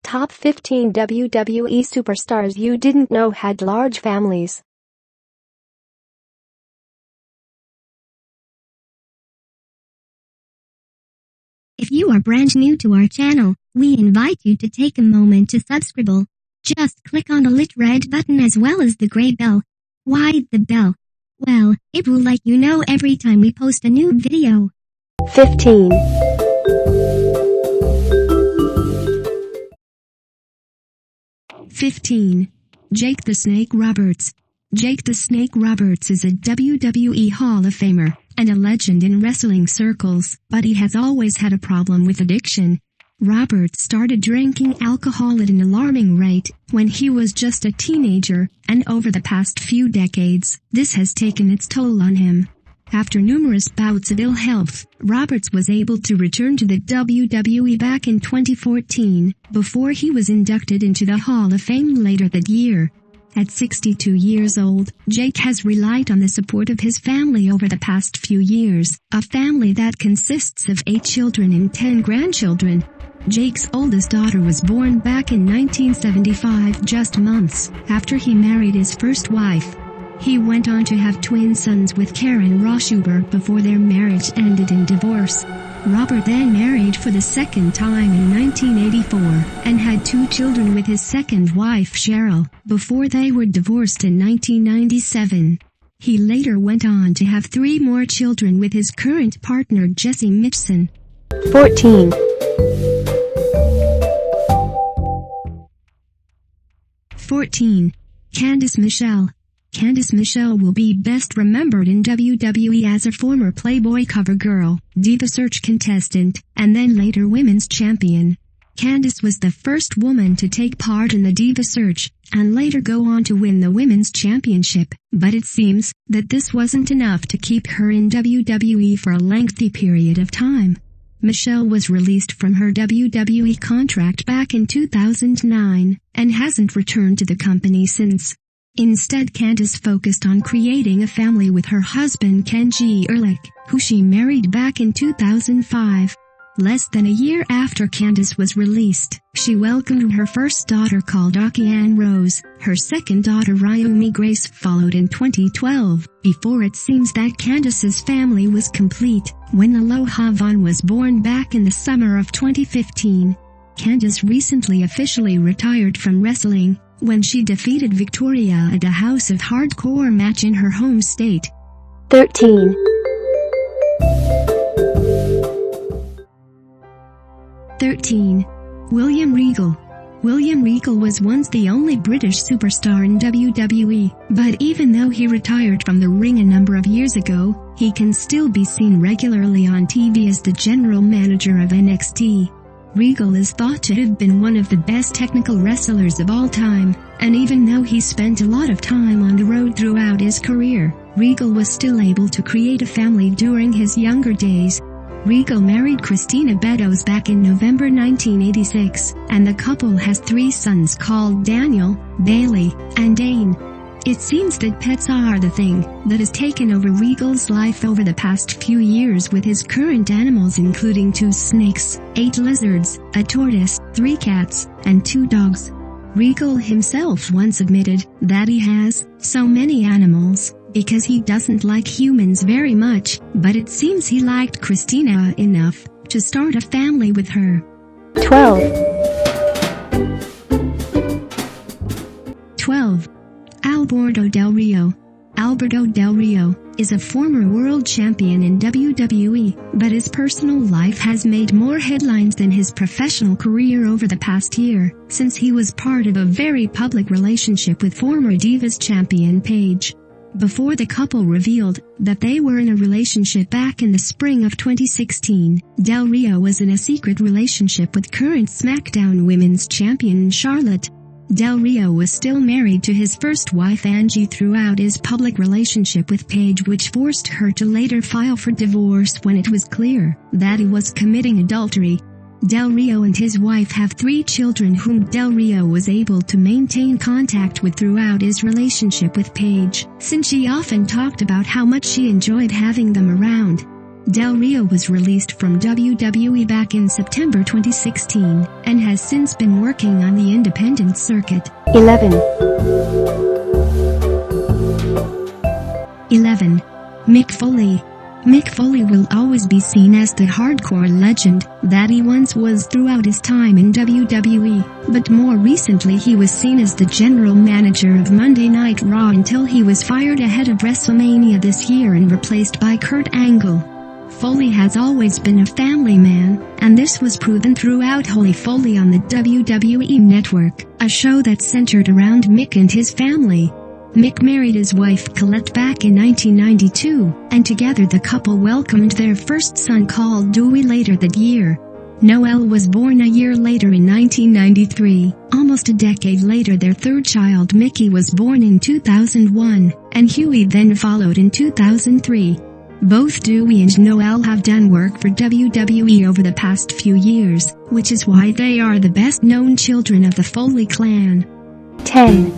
Top 15 WWE superstars you didn't know had large families. If you are brand new to our channel, we invite you to take a moment to subscribe. Just click on the lit red button as well as the gray bell. Why the bell? Well, it will let you know every time we post a new video. 15. Jake the Snake Roberts. Jake the Snake Roberts is a WWE Hall of Famer and a legend in wrestling circles, but he has always had a problem with addiction. Roberts started drinking alcohol at an alarming rate when he was just a teenager, and over the past few decades, this has taken its toll on him. After numerous bouts of ill health, Roberts was able to return to the WWE back in 2014, before he was inducted into the Hall of Fame later that year. At 62 years old, Jake has relied on the support of his family over the past few years, a family that consists of 8 children and 10 grandchildren. Jake's oldest daughter was born back in 1975, just months after he married his first wife. He went on to have twin sons with Karen Roshuber before their marriage ended in divorce. Robert then married for the second time in 1984 and had 2 children with his second wife Cheryl before they were divorced in 1997. He later went on to have 3 more children with his current partner Jesse Mitchson. 14. Candice Michelle. Candice Michelle will be best remembered in WWE as a former Playboy cover girl, Diva Search contestant, and then later women's champion. Candice was the first woman to take part in the Diva Search, and later go on to win the women's championship, but it seems that this wasn't enough to keep her in WWE for a lengthy period of time. Michelle was released from her WWE contract back in 2009, and hasn't returned to the company since. Instead, Candice focused on creating a family with her husband Kenji Erlich, who she married back in 2005. Less than a year after Candice was released, she welcomed her first daughter called Akiane Rose. Her second daughter Ryumi Grace followed in 2012, before it seems that Candice's family was complete, when Aloha Vaughn was born back in the summer of 2015. Candice recently officially retired from wrestling, when she defeated Victoria at a House of Hardcore match in her home state. 13. William Regal. William Regal was once the only British superstar in WWE, but even though he retired from the ring a number of years ago, he can still be seen regularly on TV as the general manager of NXT. Regal is thought to have been one of the best technical wrestlers of all time, and even though he spent a lot of time on the road throughout his career, Regal was still able to create a family during his younger days. Regal married Christina Beddoes back in November 1986, and the couple has 3 sons called Daniel, Bailey, and Dane. It seems that pets are the thing that has taken over Regal's life over the past few years, with his current animals including 2 snakes, 8 lizards, a tortoise, 3 cats, and 2 dogs. Regal himself once admitted that he has so many animals because he doesn't like humans very much, but it seems he liked Christina enough to start a family with her. 12. Alberto Del Rio. Alberto Del Rio is a former world champion in WWE, but his personal life has made more headlines than his professional career over the past year, since he was part of a very public relationship with former Divas champion Paige. Before the couple revealed that they were in a relationship back in the spring of 2016, Del Rio was in a secret relationship with current SmackDown Women's Champion Charlotte. Del Rio was still married to his first wife Angie throughout his public relationship with Paige, which forced her to later file for divorce when it was clear that he was committing adultery. Del Rio and his wife have 3 children whom Del Rio was able to maintain contact with throughout his relationship with Paige, since she often talked about how much she enjoyed having them around. Del Rio was released from WWE back in September 2016, and has since been working on the independent circuit. 11. 11. Mick Foley. Mick Foley will always be seen as the hardcore legend that he once was throughout his time in WWE, but more recently he was seen as the general manager of Monday Night Raw until he was fired ahead of WrestleMania this year and replaced by Kurt Angle. Foley has always been a family man, and this was proven throughout Holy Foley on the WWE Network, a show that centered around Mick and his family. Mick married his wife Colette back in 1992, and together the couple welcomed their first son called Dewey later that year. Noel was born a year later in 1993. Almost a decade later their third child Mickey was born in 2001, and Huey then followed in 2003. Both Dewey and Noel have done work for WWE over the past few years, which is why they are the best-known children of the Foley clan. 10.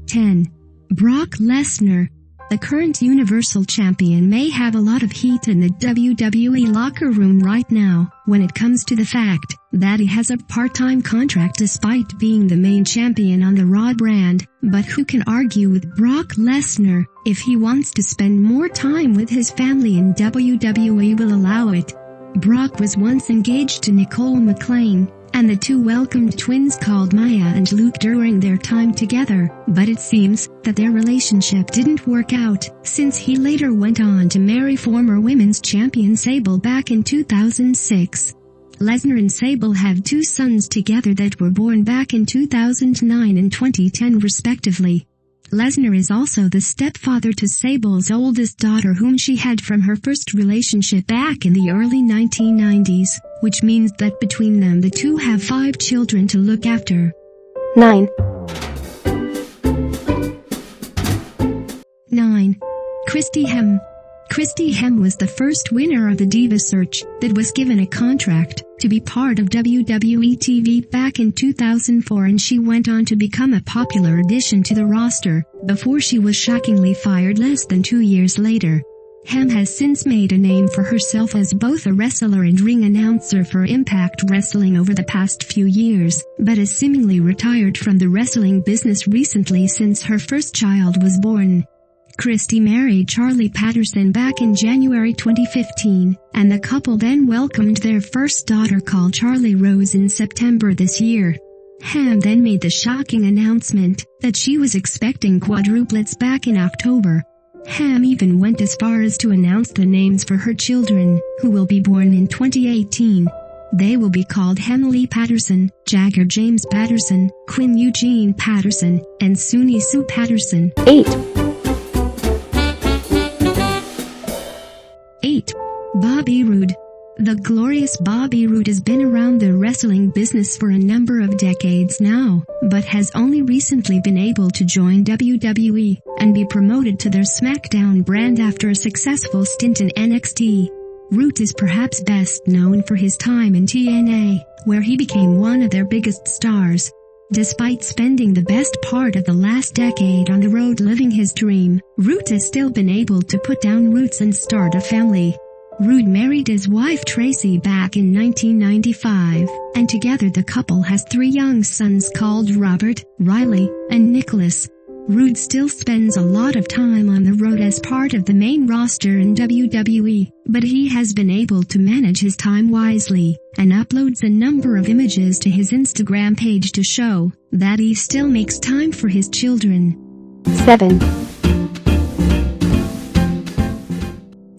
10. Brock Lesnar. The current Universal Champion may have a lot of heat in the WWE locker room right now, when it comes to the fact that he has a part-time contract despite being the main champion on the Raw brand, but who can argue with Brock Lesnar? If he wants to spend more time with his family and WWE will allow it. Brock was once engaged to Nicole McLean, and the two welcomed twins called Maya and Luke during their time together, but it seems that their relationship didn't work out, since he later went on to marry former women's champion Sable back in 2006. Lesnar and Sable have 2 sons together that were born back in 2009 and 2010 respectively. Lesnar is also the stepfather to Sable's oldest daughter whom she had from her first relationship back in the early 1990s, which means that between them the two have 5 children to look after. 9. 9. Christy Hemme. Christy Hemme was the first winner of the Diva Search that was given a contract to be part of WWE TV back in 2004, and she went on to become a popular addition to the roster before she was shockingly fired less than 2 years later. Hemme has since made a name for herself as both a wrestler and ring announcer for Impact Wrestling over the past few years, but has seemingly retired from the wrestling business recently since her first child was born. Christy married Charlie Patterson back in January 2015, and the couple then welcomed their first daughter called Charlie Rose in September this year. Hemme then made the shocking announcement that she was expecting quadruplets back in October. Hemme even went as far as to announce the names for her children, who will be born in 2018. They will be called Hemme Lee Patterson, Jagger James Patterson, Quinn Eugene Patterson, and Suni Sue Patterson. 8. 8. Bobby Roode. The glorious Bobby Roode has been around the wrestling business for a number of decades now, but has only recently been able to join WWE and be promoted to their SmackDown brand after a successful stint in NXT. Roode is perhaps best known for his time in TNA, where he became one of their biggest stars. Despite spending the best part of the last decade on the road living his dream, Roode has still been able to put down roots and start a family. Roode married his wife Tracy back in 1995, and together the couple has 3 young sons called Robert, Riley, and Nicholas. Roode still spends a lot of time on the road as part of the main roster in WWE, but he has been able to manage his time wisely, and uploads a number of images to his Instagram page to show that he still makes time for his children. 7.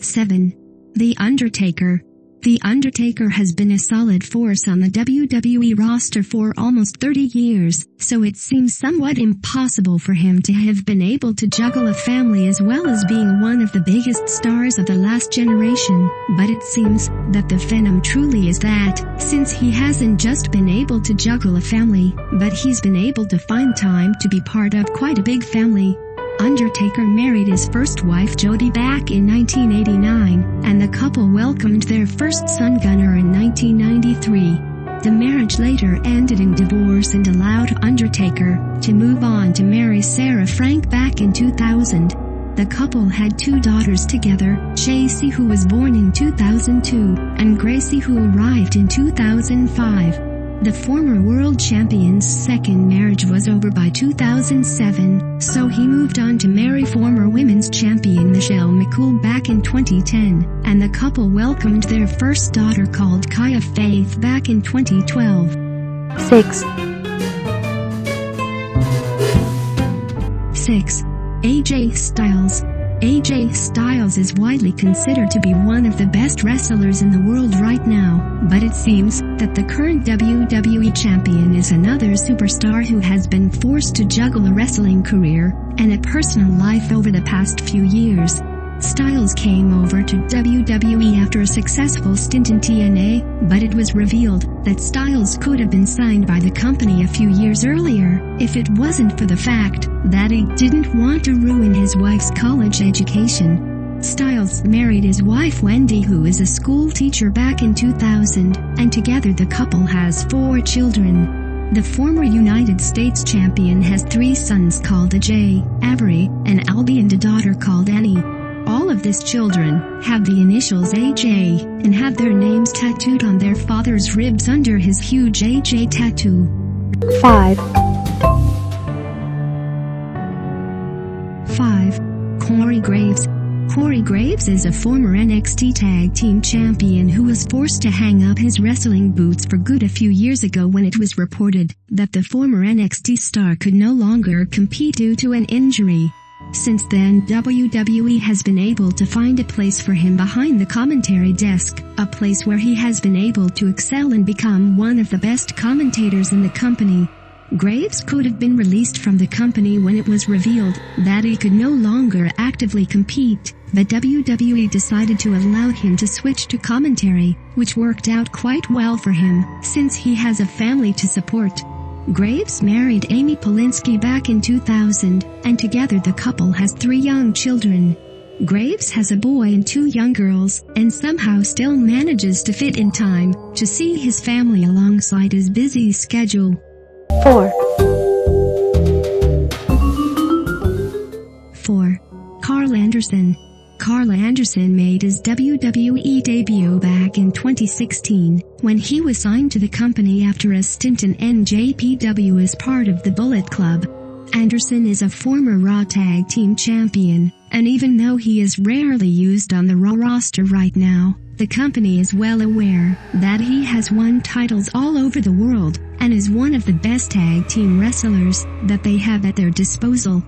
7. The Undertaker. The Undertaker has been a solid force on the WWE roster for almost 30 years, so it seems somewhat impossible for him to have been able to juggle a family as well as being one of the biggest stars of the last generation, but it seems that the phenom truly is that, since he hasn't just been able to juggle a family, but he's been able to find time to be part of quite a big family. Undertaker married his first wife Jody back in 1989, and the couple welcomed their first son Gunnar in 1993. The marriage later ended in divorce and allowed Undertaker to move on to marry Sarah Frank back in 2000. The couple had 2 daughters together, Chasey, who was born in 2002, and Gracie, who arrived in 2005. The former world champion's second marriage was over by 2007, so he moved on to marry former women's champion Michelle McCool back in 2010, and the couple welcomed their first daughter called Kaya Faith back in 2012. 6. 6. AJ Styles. AJ Styles is widely considered to be one of the best wrestlers in the world right now, but it seems that the current WWE champion is another superstar who has been forced to juggle a wrestling career and a personal life over the past few years. Styles came over to WWE after a successful stint in TNA, but it was revealed that Styles could have been signed by the company a few years earlier if it wasn't for the fact that he didn't want to ruin his wife's college education. Styles married his wife Wendy, who is a school teacher, back in 2000, and together the couple has 4 children. The former United States champion has 3 sons called Ajay, Avery, and Albie, and a daughter called Annie. All of these children have the initials AJ and have their names tattooed on their father's ribs under his huge AJ tattoo. 5. 5. Corey Graves. Corey Graves is a former NXT Tag Team Champion who was forced to hang up his wrestling boots for good a few years ago when it was reported that the former NXT star could no longer compete due to an injury. Since then, WWE has been able to find a place for him behind the commentary desk, a place where he has been able to excel and become one of the best commentators in the company. Graves could have been released from the company when it was revealed that he could no longer actively compete, but WWE decided to allow him to switch to commentary, which worked out quite well for him, since he has a family to support. Graves married Amy Polinsky back in 2000, and together the couple has 3 young children. Graves has a boy and 2 young girls, and somehow still manages to fit in time to see his family alongside his busy schedule. 4. 4. Karl Anderson. Karl Anderson made his WWE debut back in 2016, when he was signed to the company after a stint in NJPW as part of the Bullet Club. Anderson is a former Raw Tag Team Champion, and even though he is rarely used on the Raw roster right now, the company is well aware that he has won titles all over the world, and is one of the best tag team wrestlers that they have at their disposal.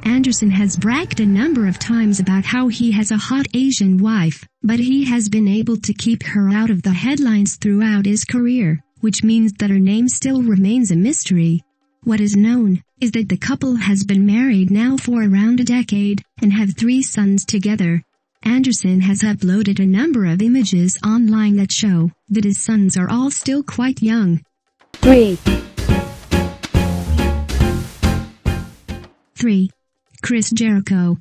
Anderson has bragged a number of times about how he has a hot Asian wife, but he has been able to keep her out of the headlines throughout his career, which means that her name still remains a mystery. What is known is that the couple has been married now for around a decade, and have 3 sons together. Anderson has uploaded a number of images online that show that his sons are all still quite young. 3. 3. Chris Jericho.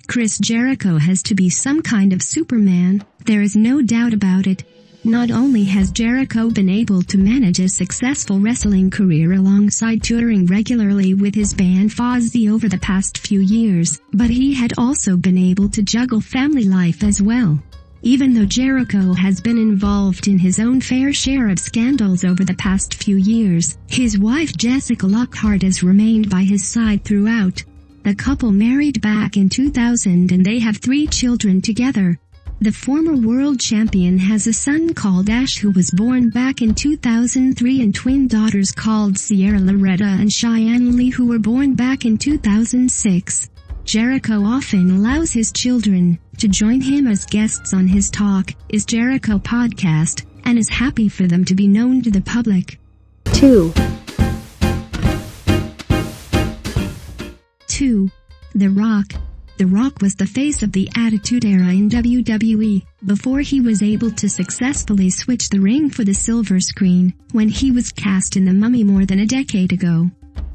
Chris Jericho has to be some kind of Superman, there is no doubt about it. Not only has Jericho been able to manage a successful wrestling career alongside touring regularly with his band Fozzy over the past few years, but he had also been able to juggle family life as well. Even though Jericho has been involved in his own fair share of scandals over the past few years, his wife Jessica Lockhart has remained by his side throughout. The couple married back in 2000 and they have 3 children together. The former world champion has a son called Ash who was born back in 2003 and twin daughters called Sierra Loretta and Cheyenne Lee who were born back in 2006. Jericho often allows his children to join him as guests on his Talk Is Jericho podcast, and is happy for them to be known to the public. 2. 2. The Rock. The Rock was the face of the Attitude Era in WWE, before he was able to successfully switch the ring for the silver screen, when he was cast in The Mummy more than a decade ago.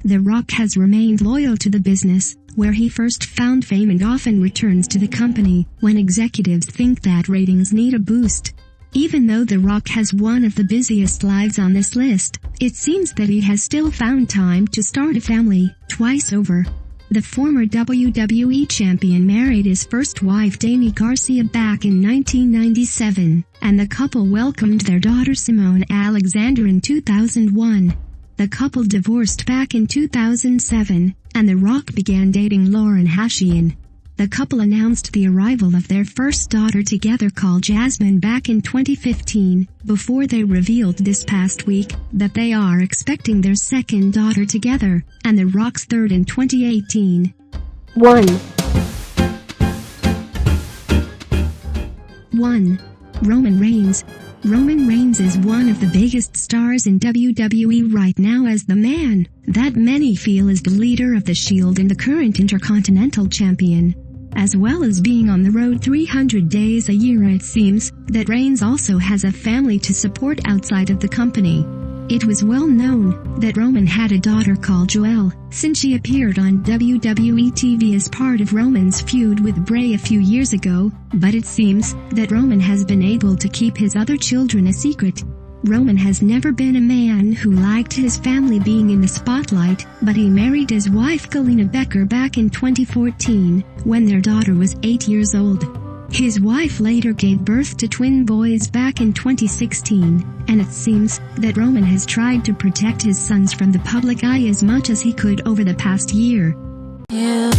The Rock has remained loyal to the business, where he first found fame, and often returns to the company when executives think that ratings need a boost. Even though The Rock has one of the busiest lives on this list, it seems that he has still found time to start a family, twice over. The former WWE champion married his first wife Dani Garcia back in 1997, and the couple welcomed their daughter Simone Alexander in 2001. The couple divorced back in 2007, and The Rock began dating Lauren Hashian. The couple announced the arrival of their first daughter together called Jasmine back in 2015, before they revealed this past week that they are expecting their second daughter together, and The Rock's third in 2018. 1. 1. Roman Reigns. Roman Reigns is one of the biggest stars in WWE right now, as the man that many feel is the leader of the Shield and the current Intercontinental Champion. As well as being on the road 300 days a year, it seems that Reigns also has a family to support outside of the company. It was well known that Roman had a daughter called Joelle, since she appeared on WWE TV as part of Roman's feud with Bray a few years ago, but it seems that Roman has been able to keep his other children a secret. Roman has never been a man who liked his family being in the spotlight, but he married his wife Galina Becker back in 2014, when their daughter was 8 years old. His wife later gave birth to twin boys back in 2016, and it seems that Roman has tried to protect his sons from the public eye as much as he could over the past year. Yeah.